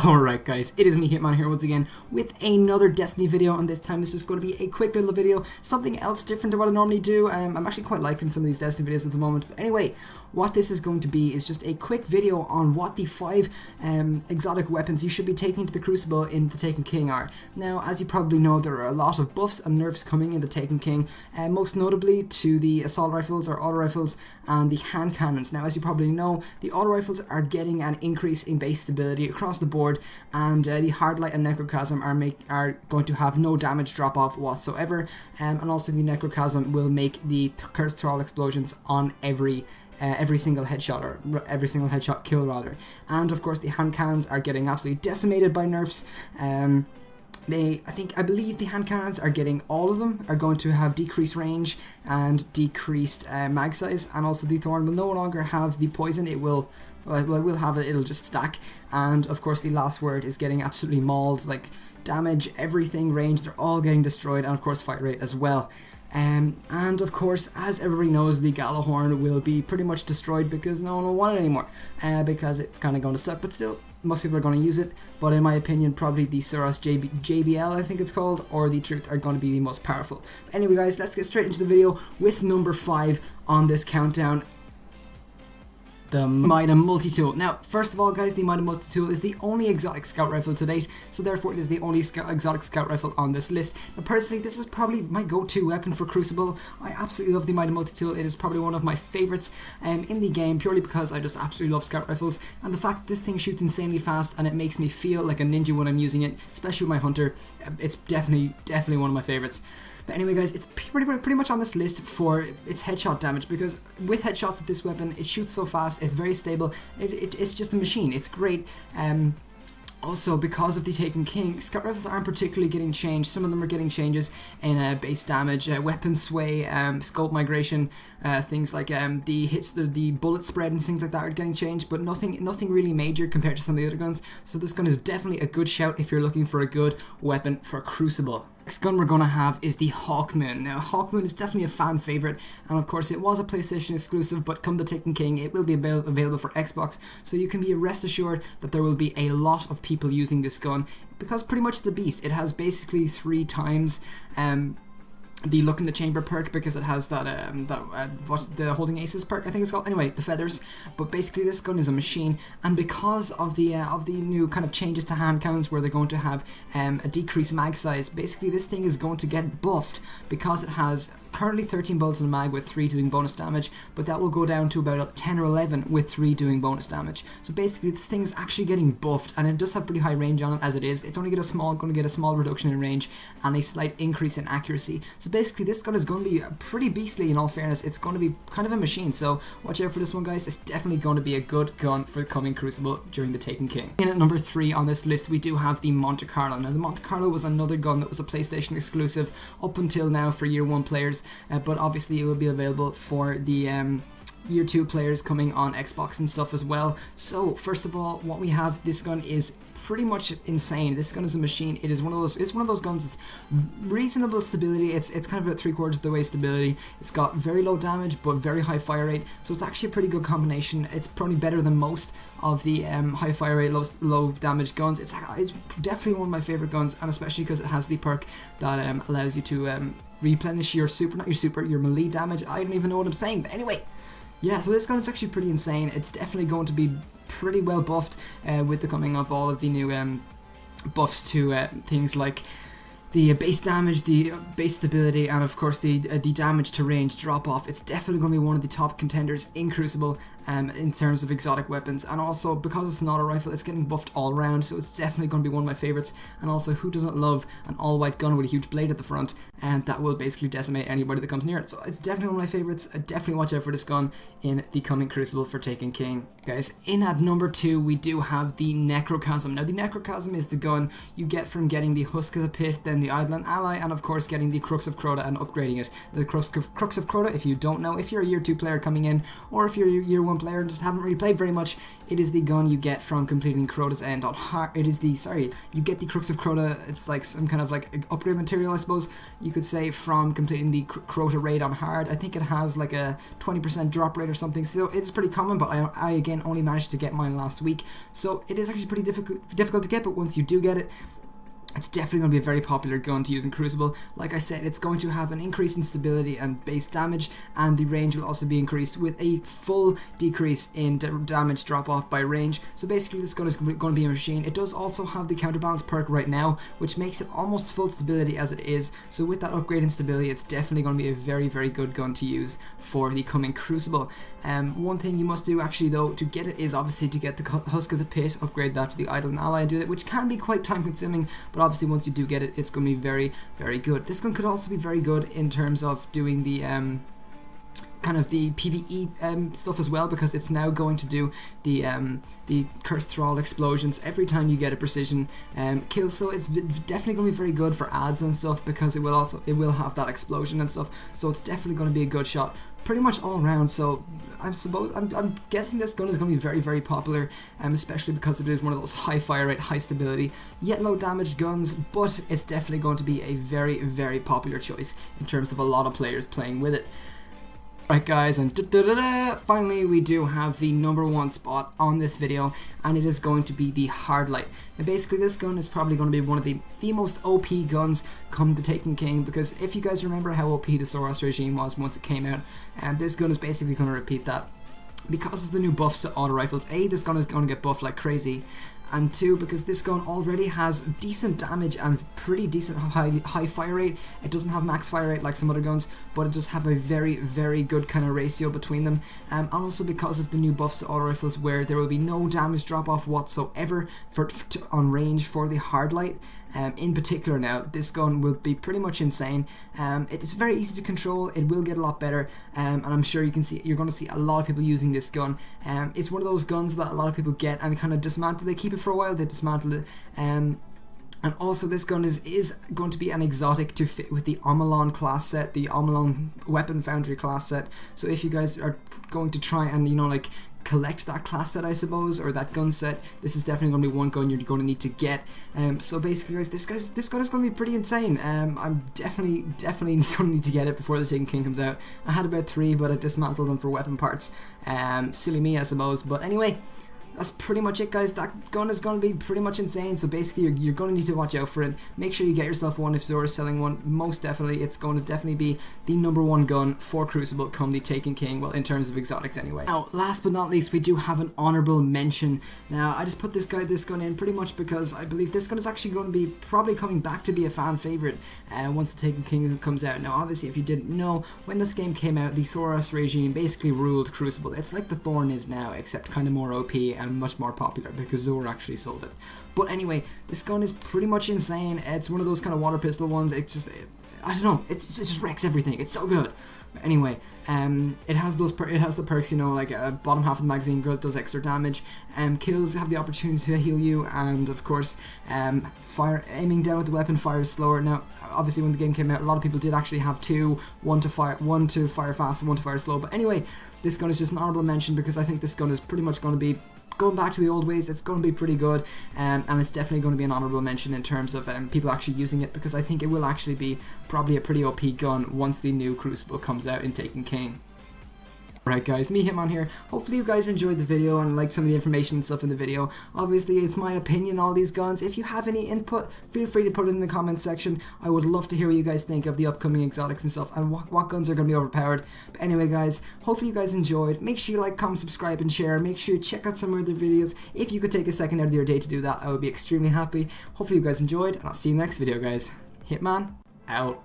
Alright guys, it is me Hitman here once again with another Destiny video, and this time it's just going to be a quick little video, something else different to what I normally do. I'm actually quite liking some of these Destiny videos at the moment, but anyway, what this is going to be is just a quick video on what the 5 exotic weapons you should be taking to the Crucible in the Taken King are. Now, as you probably know, there are a lot of buffs and nerfs coming in the Taken King, most notably to the assault rifles or auto rifles and the hand cannons. Now, as you probably know, the auto rifles are getting an increase in base stability across the board, and the Hardlight and Necrochasm are going to have no damage drop off whatsoever, and also the Necrochasm will make the Cursed Thrall explosions on every single headshot, or every single headshot kill rather. And of course the hand cannons are getting absolutely decimated by nerfs. I believe the hand cannons are getting, all of them are going to have decreased range and decreased mag size, and also the Thorn will no longer have the poison. It will have it, it'll just stack. And of course the Last Word is getting absolutely mauled, like damage, everything, range, they're all getting destroyed, and of course fight rate as well. And of course, as everybody knows, the Gallahorn will be pretty much destroyed because no one will want it anymore, because it's kind of going to suck, but still, most people are going to use it. But in my opinion, probably the Suros JBL, I think it's called, or the Truth are going to be the most powerful. But anyway guys, let's get straight into the video with number 5 on this countdown. The Mida Multi-Tool. Now, first of all guys, the Mida Multi-Tool is the only exotic scout rifle to date, so therefore it is the only exotic scout rifle on this list. Now personally, this is probably my go-to weapon for Crucible. I absolutely love the Mida Multi-Tool. It is probably one of my favourites in the game, purely because I just absolutely love scout rifles, and the fact this thing shoots insanely fast and it makes me feel like a ninja when I'm using it, especially with my hunter. It's definitely one of my favourites. But anyway guys, it's pretty much on this list for its headshot damage, because with headshots with this weapon, it shoots so fast, it's very stable, it's just a machine, it's great. Also, because of the Taken King, scout rifles aren't particularly getting changed. Some of them are getting changes in base damage, weapon sway, scope migration, things like the hits, the bullet spread and things like that are getting changed, but nothing really major compared to some of the other guns. So this gun is definitely a good shout if you're looking for a good weapon for Crucible. Next gun we're going to have is the Hawkmoon. Now, Hawkmoon is definitely a fan favorite, and of course it was a PlayStation exclusive, but come the Taken King, it will be available for Xbox, so you can be rest assured that there will be a lot of people using this gun, because pretty much the beast. It has basically 3 times the Look in the Chamber perk, because it has that what's the Holding Aces perk, I think it's called. Anyway, the feathers. But basically this gun is a machine, and because of the new kind of changes to hand cannons, where they're going to have a decreased mag size, basically this thing is going to get buffed, because it has currently 13 bullets in a mag with 3 doing bonus damage, but that will go down to about 10 or 11 with 3 doing bonus damage. So basically this thing is actually getting buffed, and it does have pretty high range on it as it is. It's only going to get a small reduction in range and a slight increase in accuracy. So basically this gun is going to be pretty beastly in all fairness. It's going to be kind of a machine, so watch out for this one guys. It's definitely going to be a good gun for the coming Crucible during the Taken King. In at number 3 on this list we do have the Monte Carlo. Now the Monte Carlo was another gun that was a PlayStation exclusive up until now for Year 1 players. But obviously it will be available for the Year 2 players coming on Xbox and stuff as well. So first of all, what we have, this gun is pretty much insane. This gun is a machine. It is one of those guns. It's reasonable stability. It's kind of about 3/4 of the way stability. It's got very low damage but very high fire rate, so it's actually a pretty good combination. It's probably better than most of the high fire rate, low damage guns. It's definitely one of my favorite guns, and especially because it has the perk that allows you to replenish your your melee damage. I don't even know what I'm saying, but anyway, yeah, so this gun is actually pretty insane. It's definitely going to be pretty well buffed with the coming of all of the new buffs to things like the base damage, the base stability, and of course the damage to range drop off. It's definitely going to be one of the top contenders in Crucible in terms of exotic weapons, and also because it's an auto rifle, it's getting buffed all around, so it's definitely going to be one of my favorites. And also, who doesn't love an all-white gun with a huge blade at the front, and that will basically decimate anybody that comes near it. So it's definitely one of my favorites. Definitely watch out for this gun in the coming Crucible for Taken King. Guys, in at number 2 we do have the Necrochasm. Now the Necrochasm is the gun you get from getting the Husk of the Pit, then the Eidolon Ally, and of course getting the Crux of Crota and upgrading it. The Crux of Crota, if you don't know, if you're a Year 2 player coming in, or if you're a Year 1 1 player and just haven't really played very much, it is the gun you get from completing Crota's End on hard. It is the, you get the Crux of Crota. It's like some kind of like upgrade material, I suppose you could say, from completing the Crota raid on hard. I think it has like a 20% drop rate or something, so it's pretty common, but I again only managed to get mine last week, so it is actually pretty difficult to get, but once you do get it, it's definitely going to be a very popular gun to use in Crucible. Like I said, it's going to have an increase in stability and base damage, and the range will also be increased with a full decrease in damage drop off by range. So basically this gun is going to be a machine. It does also have the counterbalance perk right now, which makes it almost full stability as it is. So with that upgrade in stability, it's definitely going to be a very, very good gun to use for the coming Crucible. One thing you must do actually though to get it is obviously to get the Husk of the Pit, upgrade that to the Idle and Ally and do that, which can be quite time consuming, but obviously once you do get it, it's going to be very, very good. This gun could also be very good in terms of doing the kind of the PvE stuff as well, because it's now going to do the Cursed Thrall explosions every time you get a precision kill, so it's definitely going to be very good for ads and stuff, because it will have that explosion and stuff, so it's definitely going to be a good shot pretty much all around. So I'm guessing this gun is going to be very, very popular, especially because it is one of those high fire rate, high stability, yet low damage guns, but it's definitely going to be a very, very popular choice in terms of a lot of players playing with it. Right guys, and finally we do have the #1 spot on this video, and it is going to be the Hard Light. Now basically this gun is probably going to be one of the most OP guns come the Taken King, because if you guys remember how OP the Soros regime was once it came out, and this gun is basically going to repeat that. Because of the new buffs to auto rifles, A, this gun is going to get buffed like crazy, and 2, because this gun already has decent damage and pretty decent high fire rate. It doesn't have max fire rate like some other guns, but it does have a very, very good kind of ratio between them, and also because of the new buffs to auto rifles, where there will be no damage drop off whatsoever on range for the Hard Light. In particular now, this gun will be pretty much insane. It is very easy to control, it will get a lot better, and I'm sure you're going to see a lot of people using this gun. It's one of those guns that a lot of people get and kind of dismantle. They keep it for a while, they dismantle it, and also this gun is going to be an exotic to fit with the Omolon class set, the Omolon Weapon Foundry class set. So if you guys are going to try and, you know, like collect that class set, I suppose, or that gun set, this is definitely going to be one gun you're going to need to get. So basically guys, this gun is going to be pretty insane. I'm definitely going to need to get it before the Taken King comes out. I had about 3, but I dismantled them for weapon parts. Silly me, I suppose, but anyway, that's pretty much it guys. That gun is going to be pretty much insane, so basically you're going to need to watch out for it. Make sure you get yourself one if Zora's selling one. Most definitely it's going to definitely be the #1 gun for Crucible come the Taken King, well, in terms of exotics anyway. Now last but not least, we do have an honorable mention. Now I just put this gun in pretty much because I believe this gun is actually going to be probably coming back to be a fan favorite once the Taken King comes out. Now obviously if you didn't know, when this game came out, the Soros regime basically ruled Crucible. It's like the Thorn is now, except kind of more OP and much more popular because Zora actually sold it. But anyway, this gun is pretty much insane. It's one of those kind of water pistol ones. It's just, I don't know, it just wrecks everything. It's so good. But anyway, it has the perks, you know, like bottom half of the magazine does extra damage, kills have the opportunity to heal you, and of course, aiming down with the weapon fires slower. Now, obviously, when the game came out, a lot of people did actually have one to fire fast and one to fire slow. But anyway, this gun is just an honorable mention because I think this gun is pretty much going to be going back to the old ways. It's going to be pretty good, and it's definitely going to be an honorable mention in terms of people actually using it, because I think it will actually be probably a pretty OP gun once the new Crucible comes out in Taken King. Right guys, me Hitman here. Hopefully you guys enjoyed the video and liked some of the information and stuff in the video. Obviously it's my opinion, all these guns. If you have any input, feel free to put it in the comments section. I would love to hear what you guys think of the upcoming exotics and stuff, and what guns are going to be overpowered. But anyway guys, hopefully you guys enjoyed. Make sure you like, comment, subscribe and share. Make sure you check out some other videos. If you could take a second out of your day to do that, I would be extremely happy. Hopefully you guys enjoyed, and I'll see you in the next video guys. Hitman, out.